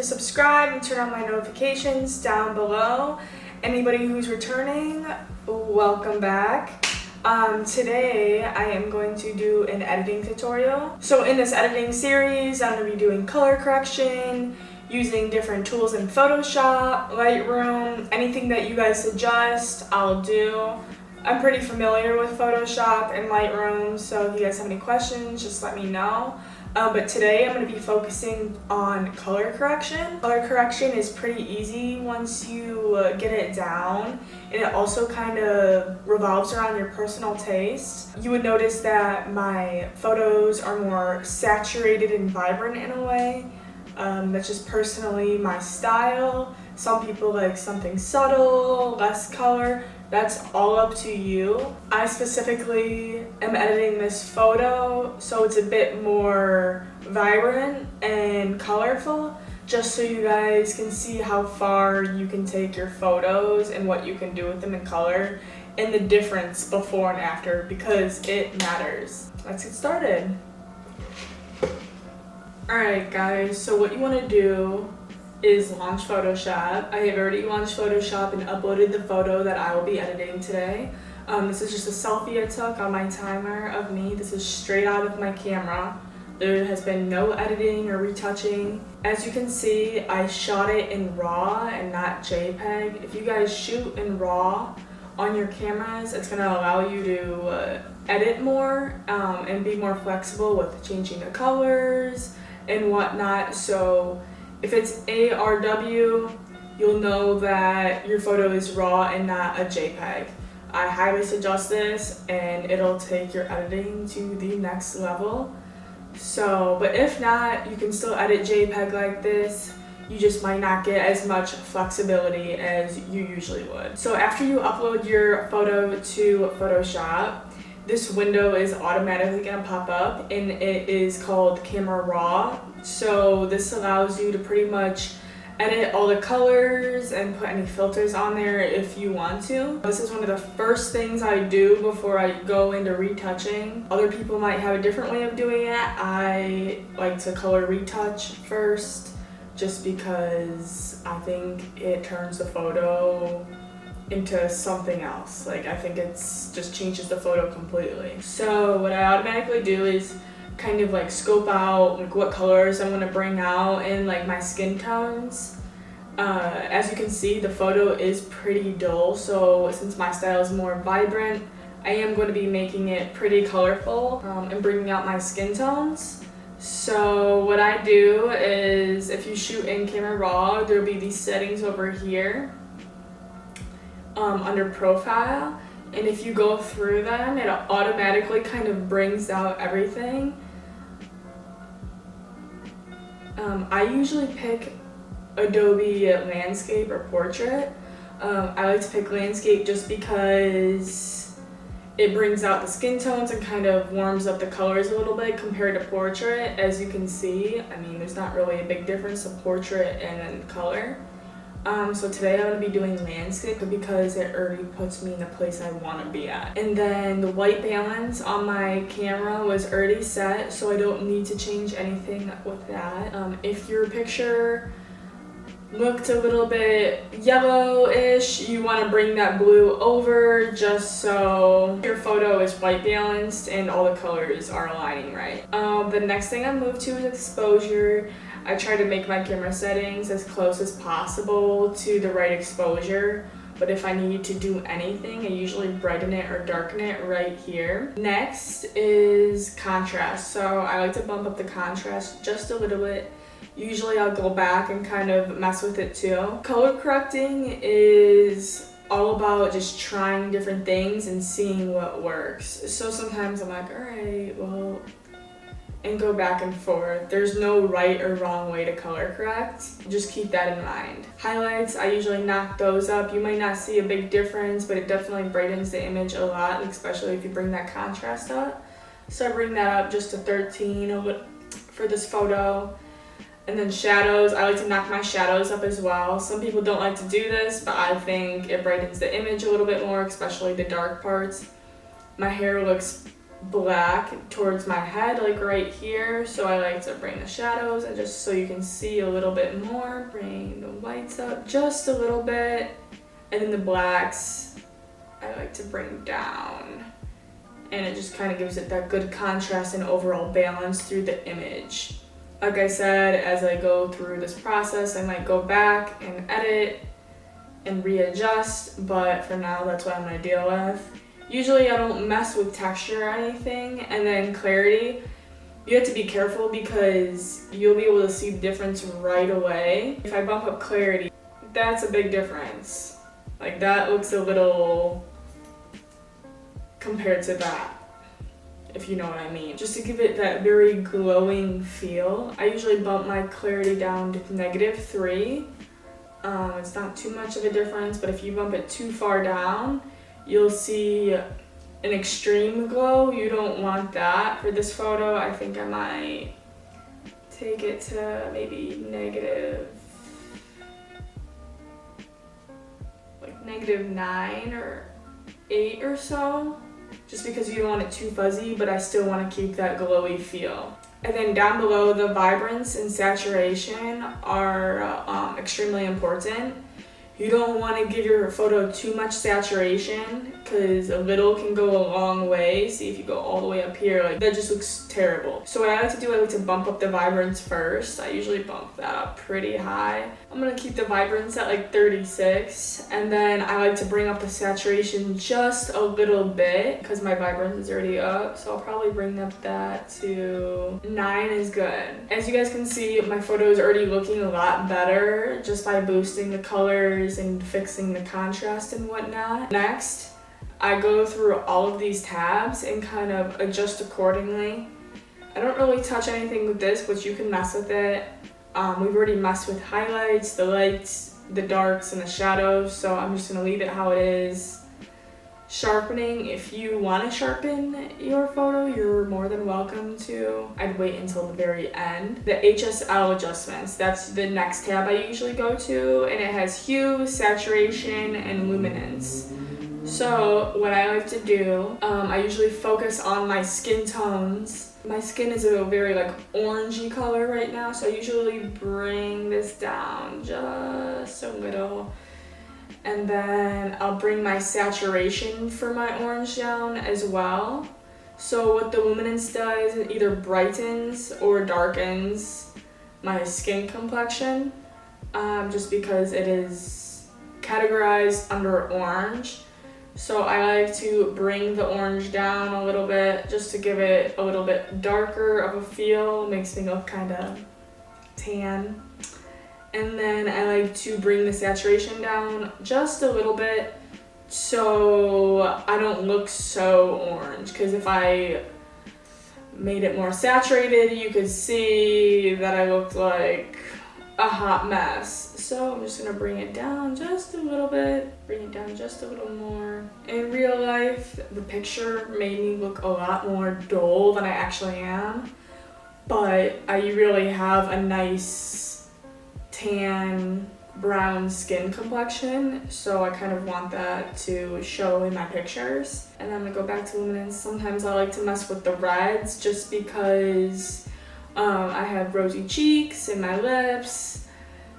to subscribe and turn on my notifications down below. Anybody who's returning, welcome back. Today I am going to do an editing tutorial. So in this editing series, I'm going to be doing color correction, using different tools in Photoshop, Lightroom, anything that you guys suggest, I'll do. I'm pretty familiar with Photoshop and Lightroom, so if you guys have any questions, just let me know. But today I'm going to be focusing on color correction. Color correction is pretty easy once you get it down, and it also kind of revolves around your personal taste. You would notice that my photos are more saturated and vibrant in a way. That's just personally my style. Some people like something subtle, less color. That's all up to you. I specifically am editing this photo so it's a bit more vibrant and colorful, just so you guys can see how far you can take your photos and what you can do with them in color and the difference before and after, because it matters. Let's get started. Alright guys, so what you want to do is launch Photoshop. I have already launched Photoshop and uploaded the photo that I will be editing today. This is just a selfie I took on my timer of me. This is straight out of my camera. There has been no editing or retouching. As you can see, I shot it in RAW and not JPEG. If you guys shoot in RAW on your cameras, it's going to allow you to edit more and be more flexible with changing the colors and whatnot. So if it's ARW, you'll know that your photo is RAW and not a JPEG. I highly suggest this and it'll take your editing to the next level. So, but if not, you can still edit JPEG like this. You just might not get as much flexibility as you usually would. So after you upload your photo to Photoshop, this window is automatically going to pop up, and it is called Camera Raw. So this allows you to pretty much edit all the colors and put any filters on there if you want to. This is one of the first things I do before I go into retouching. Other people might have a different way of doing it. I like to color retouch first, just because I think it turns the photo into something else. Like, I think it's just changes the photo completely. So what I automatically do is kind of like scope out like what colors I'm going to bring out in like my skin tones. As you can see, the photo is pretty dull, so since my style is more vibrant, I am going to be making it pretty colorful and bringing out my skin tones. So what I do is, if you shoot in Camera Raw, there'll be these settings over here under Profile, and if you go through them, it automatically kind of brings out everything. I usually pick Adobe Landscape or Portrait. I like to pick Landscape just because it brings out the skin tones and kind of warms up the colors a little bit compared to Portrait. As you can see, I mean, there's not really a big difference of Portrait and color. So today I'm going to be doing Landscape because it already puts me in the place I want to be at. And then the white balance on my camera was already set, so I don't need to change anything with that. If your picture looked a little bit yellowish, you want to bring that blue over just so your photo is white balanced and all the colors are aligning right. The next thing I move to is exposure. I try to make my camera settings as close as possible to the right exposure, but if I need to do anything, I usually brighten it or darken it right here. Next is contrast. So I like to bump up the contrast just a little bit. Usually I'll go back and kind of mess with it too. Color correcting is all about just trying different things and seeing what works. So sometimes I'm like, alright, well, and go back and forth. There's no right or wrong way to color correct. Just keep that in mind. Highlights, I usually knock those up. You might not see a big difference, but it definitely brightens the image a lot, especially if you bring that contrast up. So I bring that up just to 13 for this photo. And then shadows, I like to knock my shadows up as well. Some people don't like to do this, but I think it brightens the image a little bit more, especially the dark parts. My hair looks black towards my head, like right here. So I like to bring the shadows, and just so you can see a little bit more, bring the whites up just a little bit, and then the blacks I like to bring down. And it just kind of gives it that good contrast and overall balance through the image. Like I said, as I go through this process, I might go back and edit and readjust, but for now, that's what I'm gonna deal with. Usually I don't mess with texture or anything. And then clarity, you have to be careful because you'll be able to see the difference right away. If I bump up clarity, that's a big difference. Like that looks a little compared to that, if you know what I mean. Just to give it that very glowing feel, I usually bump my clarity down to -3. It's not too much of a difference, but if you bump it too far down, you'll see an extreme glow. You don't want that for this photo. I think I might take it to maybe -9 or 8 or so, just because you don't want it too fuzzy, but I still want to keep that glowy feel. And then down below, the vibrance and saturation are extremely important. You don't want to give your photo too much saturation because a little can go a long way. See, if you go all the way up here, like that just looks terrible. So what I like to do, I like to bump up the vibrance first. I usually bump that up pretty high. I'm gonna keep the vibrance at like 36, and then I like to bring up the saturation just a little bit because my vibrance is already up. So I'll probably bring up that to 9 is good. As you guys can see, my photo is already looking a lot better just by boosting the colors and fixing the contrast and whatnot. Next, I go through all of these tabs and kind of adjust accordingly. I don't really touch anything with this, but you can mess with it. We've already messed with highlights, the lights, the darks, and the shadows, so I'm just gonna leave it how it is. Sharpening, if you want to sharpen your photo, you're more than welcome to. I'd wait until the very end. The HSL adjustments, that's the next tab I usually go to, and it has hue, saturation, and luminance. So what I like to do, I usually focus on my skin tones. My skin is a very like orangey color right now, so I usually bring this down just a little. And then I'll bring my saturation for my orange down as well. So what the luminance does, it either brightens or darkens my skin complexion, just because it is categorized under orange. So I like to bring the orange down a little bit just to give it a little bit darker of a feel. Makes me look kind of tan. And then I like to bring the saturation down just a little bit so I don't look so orange, because if I made it more saturated, you could see that I looked like a hot mess. So I'm just gonna bring it down just a little bit, bring it down just a little more. In real life, the picture made me look a lot more dull than I actually am, but I really have a nice tan brown skin complexion, so I kind of want that to show in my pictures. And then I'm gonna go back to luminance. Sometimes I like to mess with the reds just because I have rosy cheeks and my lips,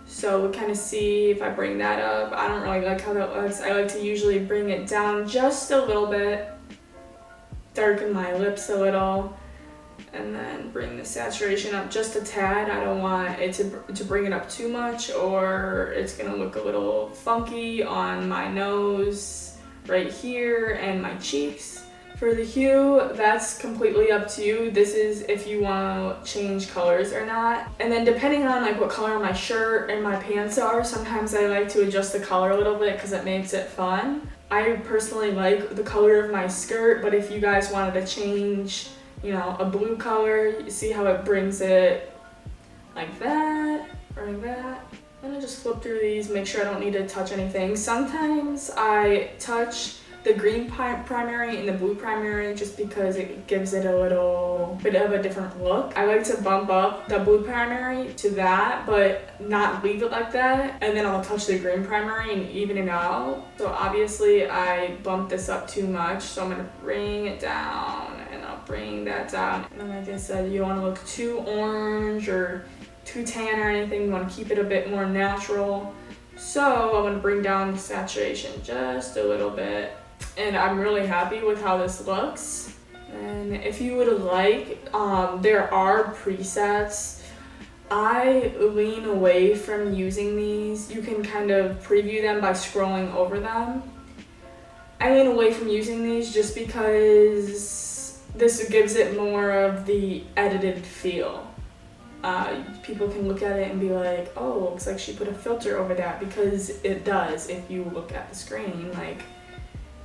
so we kind of see if I bring that up. I don't really like how that looks. I like to usually bring it down just a little bit, darken my lips a little, and then bring the saturation up just a tad. I don't want it to bring it up too much, or it's gonna look a little funky on my nose right here and my cheeks. For the hue, that's completely up to you. This is if you want to change colors or not. And then depending on like what color my shirt and my pants are, sometimes I like to adjust the color a little bit because it makes it fun. I personally like the color of my skirt, but if you guys wanted to change, you know, a blue color, you see how it brings it like that, or like that. I'm gonna just flip through these, make sure I don't need to touch anything. Sometimes I touch the green primary and the blue primary just because it gives it a little bit of a different look. I like to bump up the blue primary to that, but not leave it like that. And then I'll touch the green primary and even it out. So obviously I bumped this up too much, so I'm gonna bring it down and I'll bringing that down. And like I said, you don't want to look too orange or too tan or anything. You want to keep it a bit more natural. So I'm going to bring down the saturation just a little bit. And I'm really happy with how this looks. And if you would like, there are presets. I lean away from using these. You can kind of preview them by scrolling over them. I lean away from using these just because this gives it more of the edited feel. People can look at it and be like, oh, looks like she put a filter over that, because it does. If you look at the screen, like,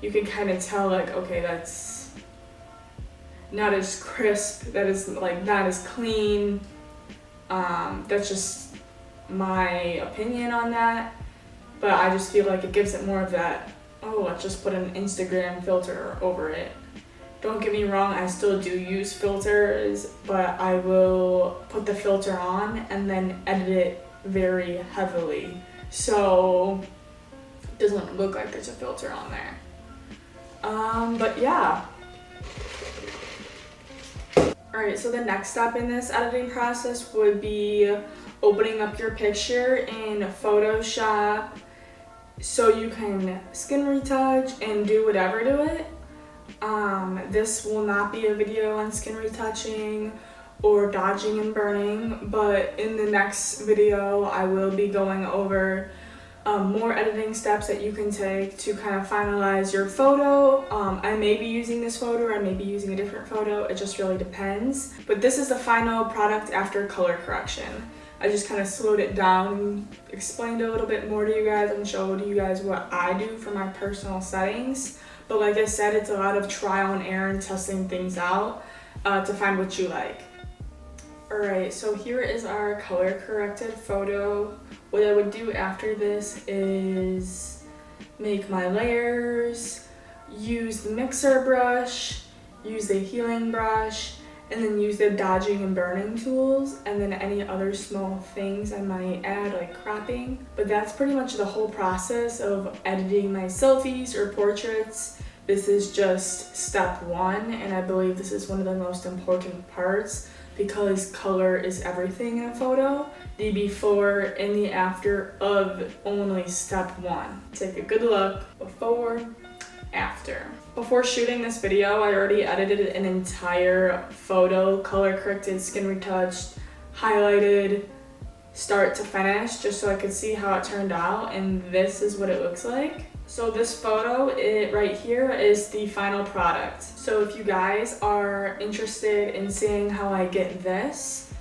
you can kind of tell, like, okay, that's not as crisp, that is like not as clean. That's just my opinion on that, but I just feel like it gives it more of that, oh, let's just put an Instagram filter over it. Don't get me wrong, I still do use filters, but I will put the filter on and then edit it very heavily, so it doesn't look like there's a filter on there. But yeah. Alright, so the next step in this editing process would be opening up your picture in Photoshop so you can skin retouch and do whatever to it. This will not be a video on skin retouching or dodging and burning, but in the next video I will be going over more editing steps that you can take to kind of finalize your photo. I may be using this photo, or I may be using a different photo. It just really depends. But this is the final product after color correction. I just kind of slowed it down, explained a little bit more to you guys, and showed you guys what I do for my personal settings. But like I said, it's a lot of trial and error and testing things out to find what you like. Alright, so here is our color corrected photo. What I would do after this is make my layers, use the mixer brush, use the healing brush, and then use the dodging and burning tools, and then any other small things I might add, like cropping. But that's pretty much the whole process of editing my selfies or portraits. This is just step one, and I believe this is one of the most important parts, because color is everything in a photo. The before and the after of only step one. Take a good look, before, after. Before shooting this video, I already edited an entire photo, color corrected, skin retouched, highlighted, start to finish, just so I could see how it turned out, and this is what it looks like. So this photo, right here, is the final product. So if you guys are interested in seeing how I get this,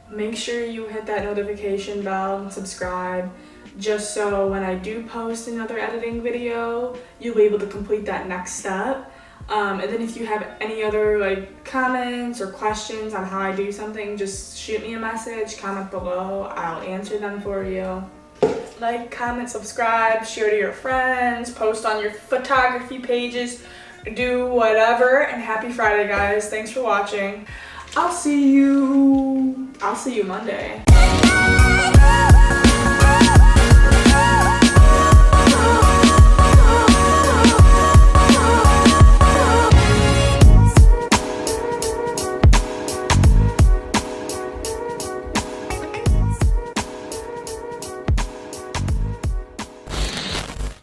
make sure you hit that notification bell and subscribe, just so when I do post another editing video, you'll be able to complete that next step. And then if you have any other comments or questions on how I do something, just shoot me a message, comment below, I'll answer them for you. Like, comment, subscribe, share to your friends, post on your photography pages, do whatever, and happy Friday, guys. Thanks for watching. I'll see you Monday.